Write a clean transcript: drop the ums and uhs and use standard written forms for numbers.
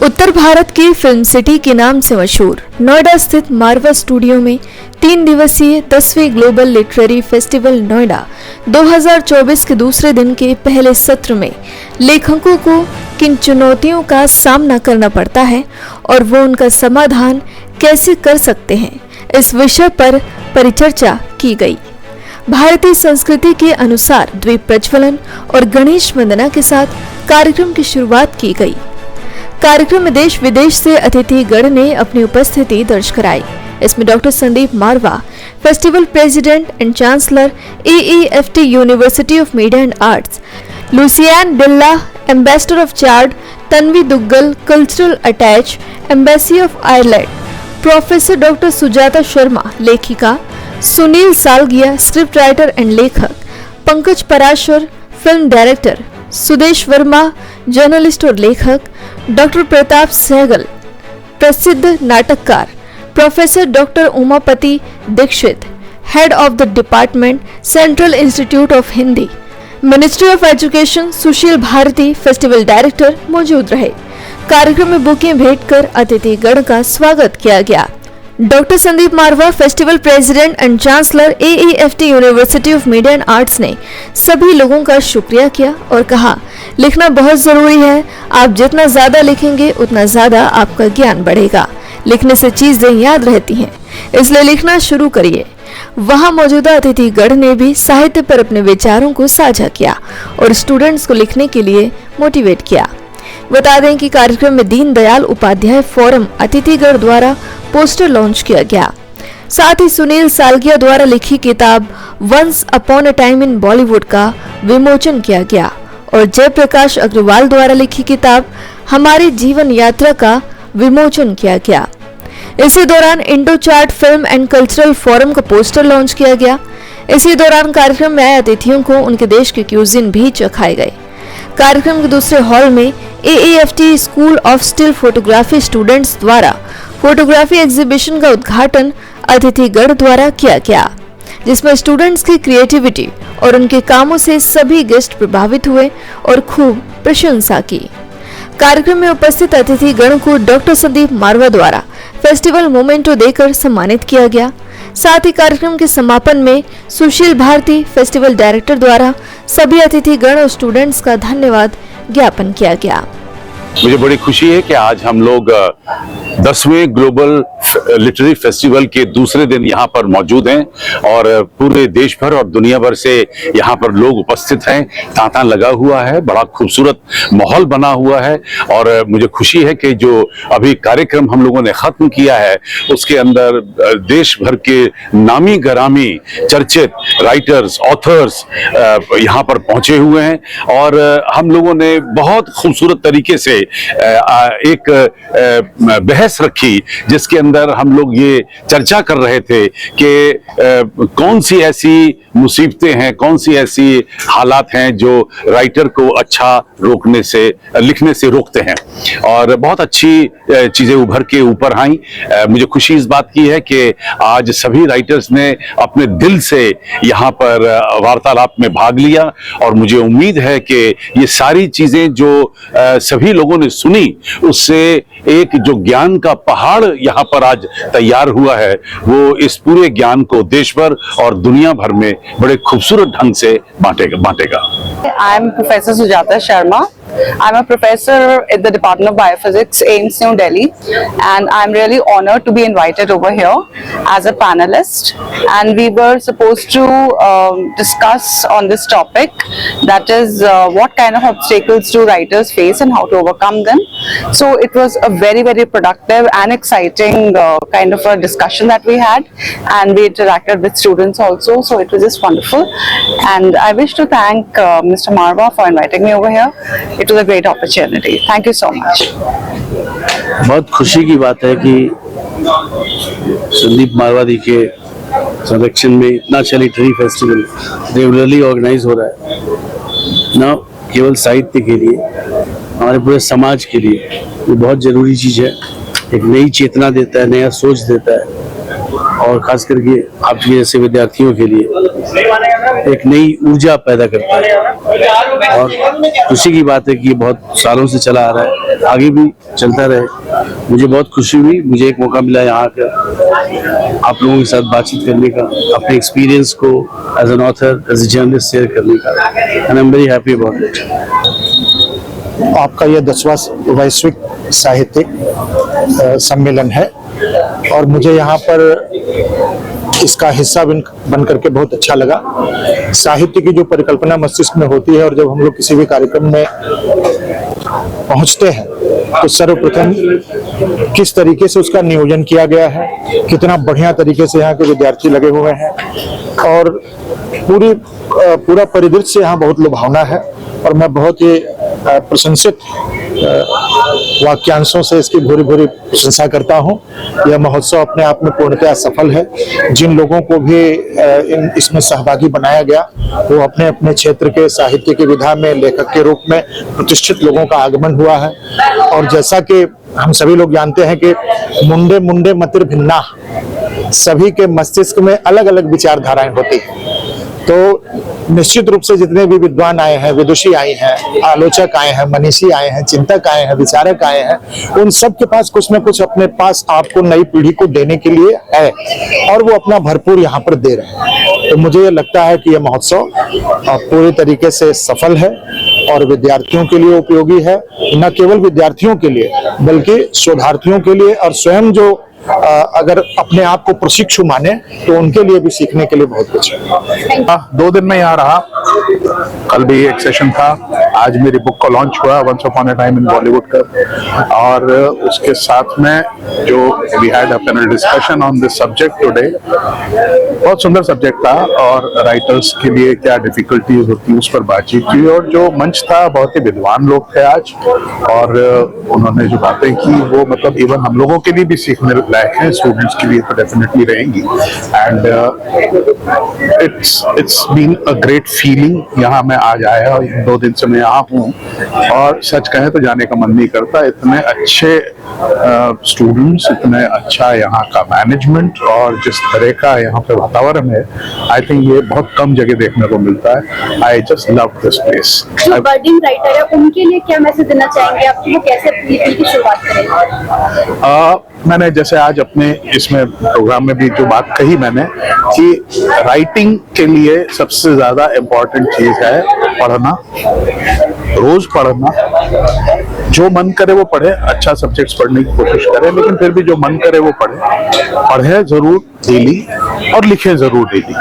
उत्तर भारत की film city के नाम से मशहूर नोएडा स्थित मारवा स्टूडियो में 3 दिवसीय 10वें ग्लोबल लिटरेरी फेस्टिवल नोएडा 2024 के दूसरे दिन के पहले सत्र में लेखकों को किन चुनौतियों का सामना करना पड़ता है और वो उनका समाधान कैसे कर सकते हैं, इस विषय पर परिचर्चा की गई। भारतीय संस्कृति के अनुसार द्वीप प्रज्वलन और गणेश वंदना के साथ कार्यक्रम की शुरुआत की गई। कार्यक्रम में देश विदेश से अतिथिगण ने अपनी उपस्थिति दर्ज कराई। इसमें doctor Sandeep Marwah, festival president and chancellor AEFT university of media and arts, Lucian Dilla, ambassador of Chad, Tanvi Duggal, cultural attache, embassy of Ireland, professor doctor Sujata Sharma, लेखिका, Sunil Salgia, script writer and लेखक, Pankaj Parashar, film director, Sudesh Verma, journalist और लेखक, डॉक्टर प्रताप सहगल, प्रसिद्ध नाटककार, professor doctor Umapati Dixit, head of the department, central institute of Hindi, ministry of education, Sushil Bharti, festival director मौजूद रहे। कार्यक्रम में बुकें भेंट कर अतिथिगण का स्वागत किया गया। Doctor Sandeep Marwah, festival president and chancellor AEFT university of media and arts ने सभी लोगों का शुक्रिया किया और कहा, लिखना बहुत जरूरी है। आप जितना ज्यादा लिखेंगे उतना ज्यादा आपका ज्ञान बढ़ेगा। लिखने से चीजें याद रहती हैं, इसलिए लिखना शुरू करिए। वहां मौजूदा अतिथिगण ने भी साहित्य पर अपने विचारों को साझा किया और स्टूडेंट्स को लिखने के लिए मोटिवेट किया। बता दें कि कार्यक्रम में दीनदयाल उपाध्याय फोरम अतिथिगण द्वारा पोस्टर लॉन्च किया गया। साथ ही सुनील सालगिया द्वारा लिखी किताब once upon a time in Bollywood का विमोचन किया गया और जयप्रकाश अग्रवाल द्वारा लिखी किताब हमारी जीवन यात्रा का विमोचन किया गया। इसी दौरान Indo chart film and cultural forum का पोस्टर लॉन्च किया गया। इसी दौरान कार्यक्रम में आए अतिथियों को उनके देश के क्यूजिन भी चखाए गए। कार्यक्रम के दूसरे हॉल में AEFT school of still photography students द्वारा फोटोग्राफी एग्जीबिशन का उद्घाटन अतिथिगण द्वारा किया गया, जिसमें स्टूडेंट्स की क्रिएटिविटी और उनके कामों से सभी गेस्ट प्रभावित हुए और खूब प्रशंसा की। कार्यक्रम में उपस्थित अतिथिगण को डॉक्टर संदीप मारवा द्वारा फेस्टिवल मोमेंटो देकर सम्मानित किया गया। साथ ही कार्यक्रम के समापन में सुशील भारती, फेस्टिवल डायरेक्टर द्वारा सभी अतिथिगण और स्टूडेंट्स का धन्यवाद ज्ञापन किया गया। मुझे बड़ी खुशी है कि आज हम लोग 10वें ग्लोबल लिटरेरी फेस्टिवल के दूसरे दिन यहाँ पर मौजूद हैं और पूरे देश भर और दुनिया भर से यहाँ पर लोग उपस्थित हैं। तांता लगा हुआ है, बड़ा खूबसूरत माहौल बना हुआ है और मुझे खुशी है कि जो अभी कार्यक्रम हम लोगों ने खत्म किया है उसके अंदर देश भर के नामी गरामी चर्चित राइटर्स, ऑथर्स यहाँ पर पहुंचे हुए हैं और हम लोगों ने बहुत खूबसूरत तरीके से एक बहस रखी जिसके अंदर हम लोग ये चर्चा कर रहे थे कि कौन सी ऐसी मुसीबतें हैं, कौन सी ऐसी हालात हैं जो राइटर को अच्छा लिखने से रोकते हैं और बहुत अच्छी चीजें उभर के ऊपर आई। मुझे खुशी इस बात की है कि आज सभी राइटर्स ने अपने दिल से यहाँ पर वार्तालाप में भाग लिया और मुझे उम्मीद है कि ये सारी चीजें जो सभी लोगों ने सुनी उससे एक जो ज्ञान का पहाड़ यहाँ पर आज तैयार हुआ है वो इस पूरे ज्ञान को देश भर और दुनिया भर में बड़े खूबसूरत ढंग से बांटेगा। I am Professor Sujata Sharma. I'm a professor at the Department of Biophysics, AIIMS, New Delhi, and I'm really honored to be invited over here as a panelist. And we were supposed to discuss on this topic, that is, what kind of obstacles do writers face and how to overcome them. So it was a very, very productive and exciting kind of a discussion that we had, and we interacted with students also. So it was just wonderful, and I wish to thank Mr. Marwa for inviting me over here. It was a great opportunity. Thank you so much. बहुत खुशी की बात है कि संदीप मारवा जी के संरक्षण में इतना अच्छा लिटरेरी फेस्टिवल रेगुलरली ऑर्गेनाइज हो रहा है, न केवल साहित्य के लिए, हमारे पूरे समाज के लिए ये बहुत ज़रूरी चीज़ है। एक नई चेतना देता है, नया सोच देता है और खास करके आप जैसे विद्यार्थियों के लिए एक नई ऊर्जा पैदा करता है। और खुशी की बात है कि ये बहुत सालों से चला आ रहा है, आगे भी चलता रहे। मुझे बहुत खुशी हुई, मुझे एक मौका मिला यहाँ आकर आप लोगों के साथ बातचीत करने का, अपने एक्सपीरियंस को as an author, as a journalist share करने का, and I am very happy about it. आपका यह 10वां वैश्विक साहित्यिक सम्मेलन है और मुझे यहाँ पर इसका हिस्सा बन करके बहुत अच्छा लगा। साहित्य की जो परिकल्पना मस्तिष्क में होती है और जब हम लोग किसी भी कार्यक्रम में पहुँचते हैं तो सर्वप्रथम किस तरीके से उसका नियोजन किया गया है, कितना बढ़िया तरीके से यहाँ के विद्यार्थी लगे हुए हैं और पूरा परिदृश्य यहाँ बहुत लुभावना है। और मैं बहुत ही प्रशंसित वाक्यांशों से इसकी भूरी भूरी प्रशंसा करता हूँ। यह महोत्सव अपने आप में पूर्णतः सफल है। जिन लोगों को भी इसमें सहभागी बनाया गया वो अपने अपने क्षेत्र के साहित्य की विधा में लेखक के रूप में प्रतिष्ठित लोगों का आगमन हुआ है। और जैसा कि हम सभी लोग जानते हैं कि मुंडे मुंडे मतिर भिन्ना, सभी के मस्तिष्क में अलग अलग विचारधाराएं होती हैं। तो निश्चित रूप से जितने भी विद्वान आए हैं, विदुषी आए हैं, आलोचक आए हैं, मनीषी आए हैं, चिंतक आए हैं, विचारक आए हैं, उन सब के पास कुछ न कुछ अपने पास आपको नई पीढ़ी को देने के लिए है और वो अपना भरपूर यहाँ पर दे रहे हैं। तो मुझे ये लगता है कि यह महोत्सव पूरी तरीके से सफल है और विद्यार्थियों के लिए उपयोगी है। न केवल विद्यार्थियों के लिए बल्कि शोधार्थियों के लिए और स्वयं जो अगर अपने आप को प्रशिक्षु माने तो उनके लिए भी सीखने के लिए बहुत कुछ है। 2 दिन में यहाँ रहा, कल भी एक सेशन था, आज मेरी बुक का लॉन्च हुआ once upon a time in Bollywood का, और उसके साथ में जो we had a panel discussion on this subject today. बहुत सुंदर सब्जेक्ट था और राइटर्स के लिए क्या डिफिकल्टीज होती है उस पर बातचीत की। और जो मंच था बहुत ही विद्वान लोग थे आज और उन्होंने जो बातें की वो मतलब इवन हम लोगों के लिए भी सीखने लायक है, स्टूडेंट्स के लिए तो डेफिनेटली रहेंगी। And it's been a great feeling. यहाँ मैं आज आया और 2 दिन से मैं यहाँ हूँ और सच कहें तो जाने का मन नहीं करता। इतने अच्छे स्टूडेंट्स, इतने अच्छा यहाँ का मैनेजमेंट और जिस तरह का यहाँ पे वातावरण है, आई थिंक ये बहुत कम जगह देखने को मिलता है। I just love this place. जो बर्डिंग राइटर है उनके लिए क्या मैसेज देना चाहेंगे आप, वो कैसे की शुरुआत करेंगे? मैंने जैसे आज अपने इसमें प्रोग्राम में भी जो बात कही मैंने कि राइटिंग के लिए सबसे ज्यादा इम्पोर्टेंट चीज है पढ़ना, रोज पढ़ना। जो मन करे वो पढ़े, अच्छा सब्जेक्ट्स पढ़ने की कोशिश करे, लेकिन फिर भी जो मन करे वो पढ़े जरूर डेली और लिखे जरूर डेली।